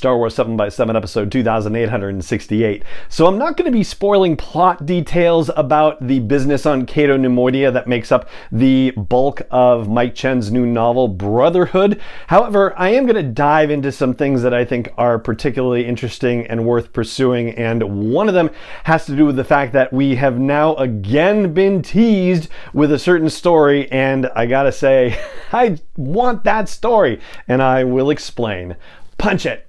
Star Wars 7x7 episode 2868. So I'm not going to be spoiling plot details about the business on Cato Nemoidia that makes up the bulk of Mike Chen's new novel, Brotherhood. However, I am going to dive into some things that I think are particularly interesting and worth pursuing, and one of them has to do with the fact that we have now again been teased with a certain story, and I gotta say, I want that story, and I will explain. Punch it!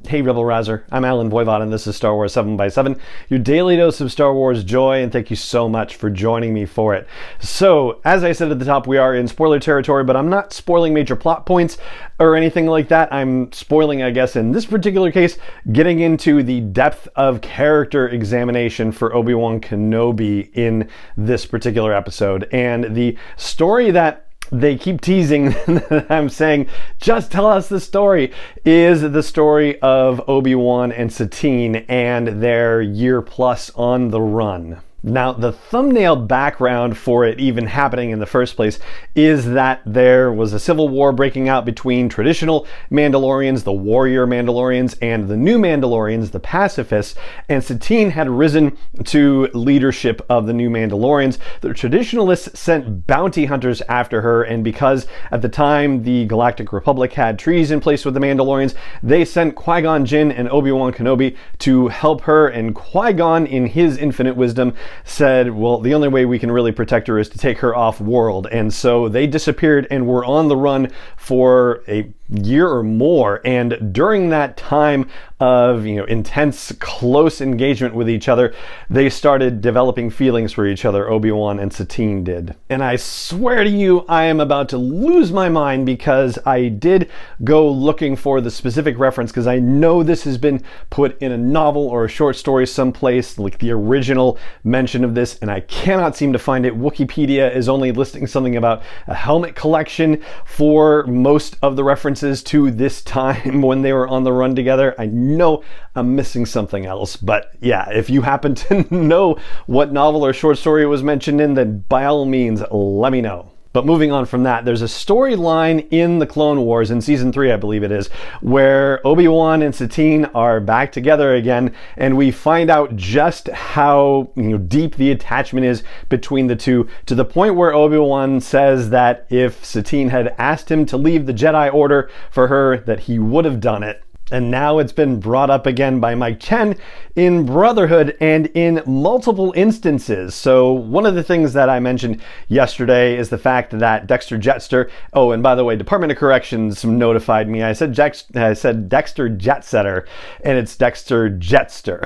Hey Rebel Rouser, I'm Alan Voivod and this is Star Wars 7x7, your daily dose of Star Wars joy, and thank you so much for joining me for it. So, as I said at the top, we are in spoiler territory, but I'm not spoiling major plot points or anything like that. I'm spoiling, I guess, in this particular case, getting into the depth of character examination for Obi-Wan Kenobi in this particular episode. And the story that they keep teasing that I'm saying, just tell us the story, is the story of Obi-Wan and Satine and their year plus on the run. Now, the thumbnail background for it even happening in the first place is that there was a civil war breaking out between traditional Mandalorians, the warrior Mandalorians, and the new Mandalorians, the pacifists, and Satine had risen to leadership of the new Mandalorians. The traditionalists sent bounty hunters after her, and because at the time the Galactic Republic had treaties in place with the Mandalorians, they sent Qui-Gon Jinn and Obi-Wan Kenobi to help her, and Qui-Gon, in his infinite wisdom, said, well, the only way we can really protect her is to take her off world. And so they disappeared and were on the run for a year or more. And during that time of, intense, close engagement with each other, they started developing feelings for each other, Obi-Wan and Satine did. And I swear to you, I am about to lose my mind because I did go looking for the specific reference, because I know this has been put in a novel or a short story someplace, like the original mention of this, and I cannot seem to find it. Wikipedia is only listing something about a helmet collection for most of the references to this time when they were on the run together. I know I'm missing something else, but yeah, if you happen to know what novel or short story it was mentioned in, then by all means, let me know. But moving on from that, there's a storyline in the Clone Wars, in Season 3, I believe it is, where Obi-Wan and Satine are back together again, and we find out just how deep the attachment is between the two, to the point where Obi-Wan says that if Satine had asked him to leave the Jedi Order for her, that he would have done it. And now it's been brought up again by Mike Chen in Brotherhood and in multiple instances. So one of the things that I mentioned yesterday is the fact that Dexter Jettster, oh, and by the way, Department of Corrections notified me. I said Dexter Jetsetter, and it's Dexter Jettster.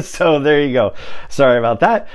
So there you go. Sorry about that.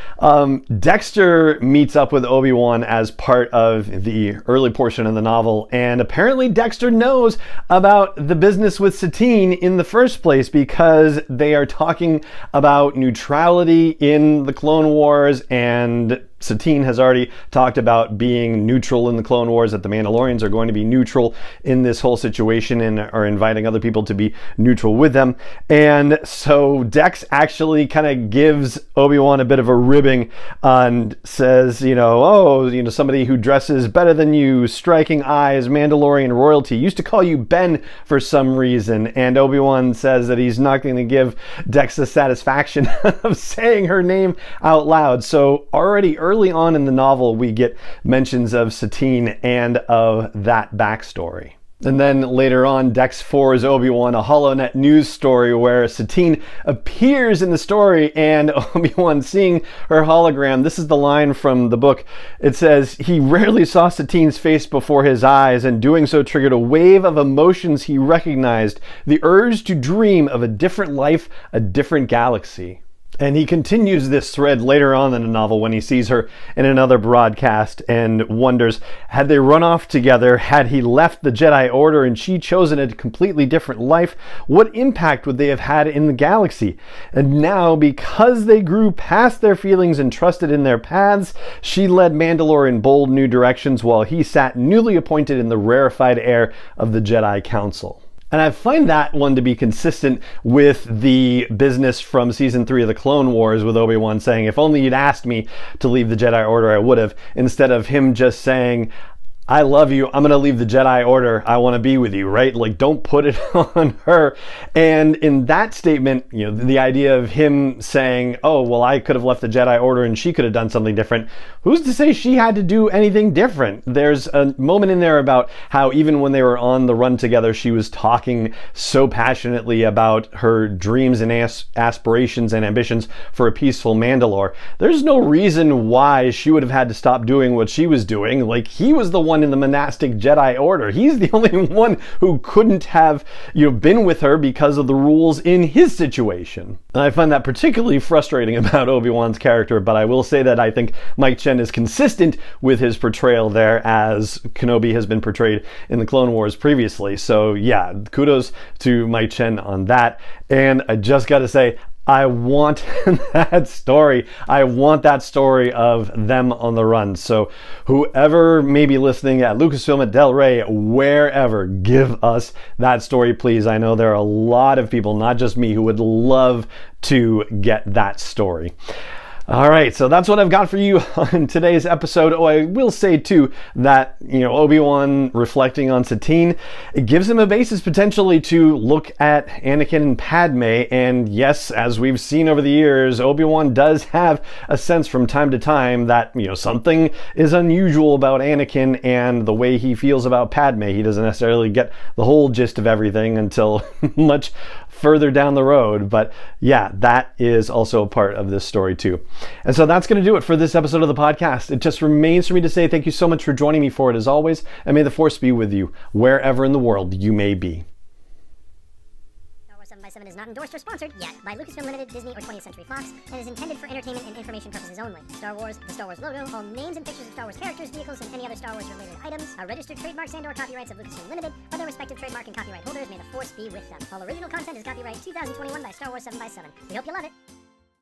Dexter meets up with Obi-Wan as part of the early portion of the novel, and apparently Dexter knows about the business with Satine in the first place, because they are talking about neutrality in the Clone Wars, and Satine has already talked about being neutral in the Clone Wars, that the Mandalorians are going to be neutral in this whole situation and are inviting other people to be neutral with them. And so Dex actually kind of gives Obi-Wan a bit of a ribbing and says, somebody who dresses better than you, striking eyes, Mandalorian royalty, used to call you Ben for some reason. And Obi-Wan says that he's not going to give Dex the satisfaction of saying her name out loud. So already early on in the novel, we get mentions of Satine and of that backstory. And then later on, Dex forwards Obi-Wan a HoloNet news story where Satine appears in the story, and Obi-Wan seeing her hologram. This is the line from the book. It says, he rarely saw Satine's face before his eyes, and doing so triggered a wave of emotions he recognized, the urge to dream of a different life, a different galaxy. And he continues this thread later on in the novel when he sees her in another broadcast and wonders, had they run off together, had he left the Jedi Order and she chosen a completely different life, what impact would they have had in the galaxy? And now, because they grew past their feelings and trusted in their paths, she led Mandalore in bold new directions while he sat newly appointed in the rarefied air of the Jedi Council. And I find that one to be consistent with the business from season 3 of the Clone Wars, with Obi-Wan saying, if only you'd asked me to leave the Jedi Order, I would have, instead of him just saying, I love you, I'm going to leave the Jedi Order, I want to be with you, right? Like, don't put it on her. And in that statement, you know, the idea of him saying, oh, well, I could have left the Jedi Order and she could have done something different. Who's to say she had to do anything different? There's a moment in there about how even when they were on the run together, she was talking so passionately about her dreams and aspirations and ambitions for a peaceful Mandalore. There's no reason why she would have had to stop doing what she was doing. Like, he was the one in the monastic Jedi Order. He's the only one who couldn't have, you know, been with her because of the rules in his situation. And I find that particularly frustrating about Obi-Wan's character, but I will say that I think Mike Chen is consistent with his portrayal there, as Kenobi has been portrayed in the Clone Wars previously. So yeah, kudos to Mike Chen on that. And I just gotta say, I want that story. I want that story of them on the run. So whoever may be listening at Lucasfilm, at Del Rey, wherever, give us that story, please. I know there are a lot of people, not just me, who would love to get that story. All right, so that's what I've got for you on today's episode. Oh, I will say too that, you know, Obi-Wan reflecting on Satine, it gives him a basis potentially to look at Anakin and Padme. And yes, as we've seen over the years, Obi-Wan does have a sense from time to time that, you know, something is unusual about Anakin and the way he feels about Padme. He doesn't necessarily get the whole gist of everything until much further down the road. But yeah, that is also a part of this story too. And so that's going to do it for this episode of the podcast. It just remains for me to say thank you so much for joining me for it as always, and may the Force be with you wherever in the world you may be. 7x7 is not endorsed or sponsored yet by Lucasfilm Limited, Disney, or 20th Century Fox, and is intended for entertainment and information purposes only. Star Wars, the Star Wars logo, all names and pictures of Star Wars characters, vehicles, and any other Star Wars related items are registered trademarks and/or copyrights of Lucasfilm Limited, or their respective trademark and copyright holders. May the Force be with them. All original content is copyright 2021 by Star Wars 7x7. We hope you love it.